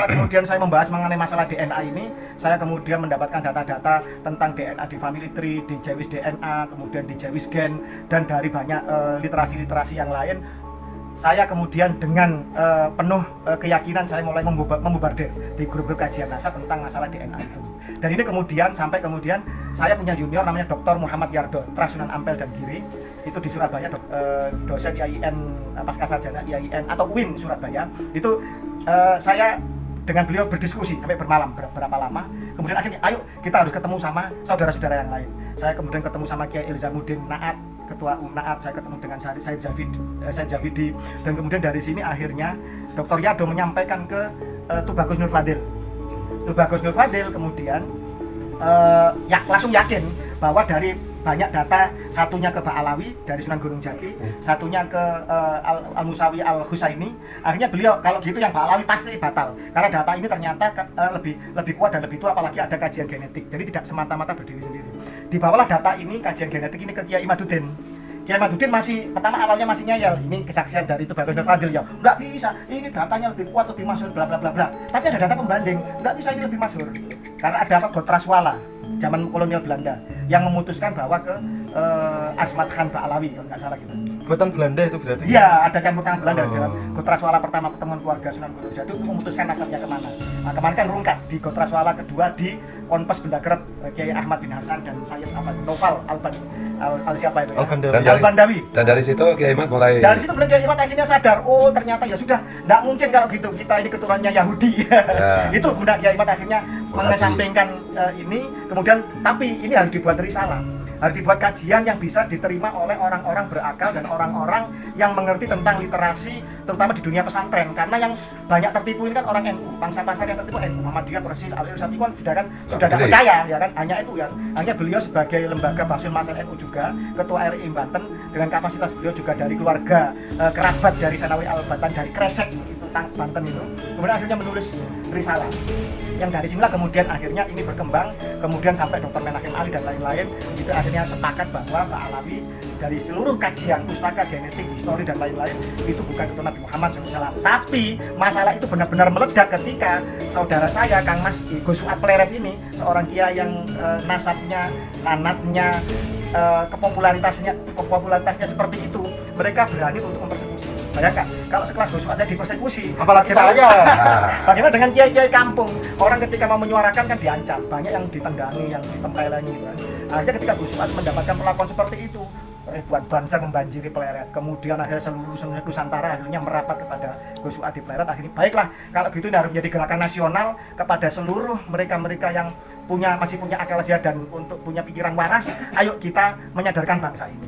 kemudian saya membahas mengenai masalah DNA ini, saya kemudian mendapatkan data-data tentang DNA di family tree, di Jewish DNA, kemudian di Jewish Gen, dan dari banyak literasi-literasi yang lain. Saya kemudian dengan penuh keyakinan saya mulai membobardir di grup-grup kajian NASA tentang masalah DNA itu. Dan ini kemudian sampai kemudian saya punya junior namanya Dr. Muhammad Yardo, Trasunan Ampel dan Giri, itu di Surabaya, dosen IAIN Pascasarjana IAIN atau UIN Surabaya. Itu saya dengan beliau berdiskusi sampai bermalam berapa lama. Kemudian akhirnya ayo kita harus ketemu sama saudara-saudara yang lain. Saya kemudian ketemu sama Kiai Ilzamuddin Naat, Ketua UNAAT, saya ketemu dengan Said Javidi, dan kemudian dari sini akhirnya Dr. Yado menyampaikan ke Tubagus Nur Fadil. Tubagus Nur Fadil kemudian langsung yakin bahwa dari banyak data, satunya ke Ba'alawi dari Sunan Gunung Jati, satunya ke Al-Musawi Al-Husaini. Akhirnya beliau kalau gitu yang Ba'alawi pasti batal karena data ini ternyata lebih kuat dan lebih tua, apalagi ada kajian genetik. Jadi tidak semata-mata berdiri sendiri. Dibawalah data ini, kajian genetik ini ke Kiai Imaduddin. Kiai Imaduddin masih awalnya masih ngeyel, ini kesaksian dari itu Tubagus Nur Fadil ya. Nggak bisa, ini datanya lebih kuat, lebih masyhur, bla bla bla bla. Tapi ada data pembanding, nggak bisa ini lebih masyhur. Karena ada apa Gotraswala zaman kolonial Belanda yang memutuskan bahwa ke Asmat Khan Ba'alawi, kalau nggak salah gitu. Buatan Belanda itu berarti? Iya, ada campur tangan Belanda dalam Gotraswala pertama pertemuan keluarga Sunan Gunung Jati itu memutuskan nasabnya kemana. Nah, kemarin kan rungkat di Gotraswala kedua di Ponpes Benda Kerep Kiai Ahmad bin Hasan dan Sayyid Noval Al siapa itu ya? Al-Bandawi. Dan dari situ Kiai Ahmad mulai. Dari situ Kiai Ahmad akhirnya sadar, oh ternyata ya sudah, nggak mungkin kalau gitu kita ini keturunannya Yahudi. Ya. Itu kemudian Kiai Ahmad akhirnya mengesampingkan ini, kemudian tapi ini harus dibuat risalah. Harus dibuat kajian yang bisa diterima oleh orang-orang berakal dan orang-orang yang mengerti tentang literasi, terutama di dunia pesantren. Karena yang banyak tertipu ini kan orang NU, pangsa pasar yang tertipu NU, Muhammadiyah, Persis, Al-Irsati kan sudah tidak percaya, ya kan? Hanya itu ya. Hanya beliau sebagai lembaga Bahsul Masal NU juga, Ketua RI Banten, dengan kapasitas beliau juga dari keluarga kerabat dari Sanawi Al-Batan dari Kresek itu Banten itu. Kemudian akhirnya menulis risalah. Yang dari sinilah kemudian akhirnya ini berkembang, kemudian sampai Dr. Menachem Ali dan lain-lain itu akhirnya sepakat bahwa Ba'alawi dari seluruh kajian pustaka genetik, histori dan lain-lain itu bukan keturunan Nabi Muhammad SAW. Tapi masalah itu benar-benar meledak ketika saudara saya Kang Mas Gosuat Pleret ini, seorang kiai yang nasabnya, sanadnya, popularitasnya seperti itu, mereka berani untuk mempersekusi. Bayangkan kalau sekelas Gosuat aja dipersekusi, apalagi saya. Bagaimana dengan kiai-kiai kampung? Orang ketika mau menyuarakan kan diancam, banyak yang ditendangi, yang ditempelangi gitu kan. Akhirnya ketika Gosuat mendapatkan perlakuan seperti itu, ribuan bangsa membanjiri Pleret, kemudian akhirnya seluruh Nusantara akhirnya merapat kepada Gosuat di Pleret. Akhirnya baiklah kalau gitu ini harus menjadi gerakan nasional kepada seluruh mereka-mereka yang masih punya akal sehat dan untuk punya pikiran waras. Ayo kita menyadarkan bangsa ini.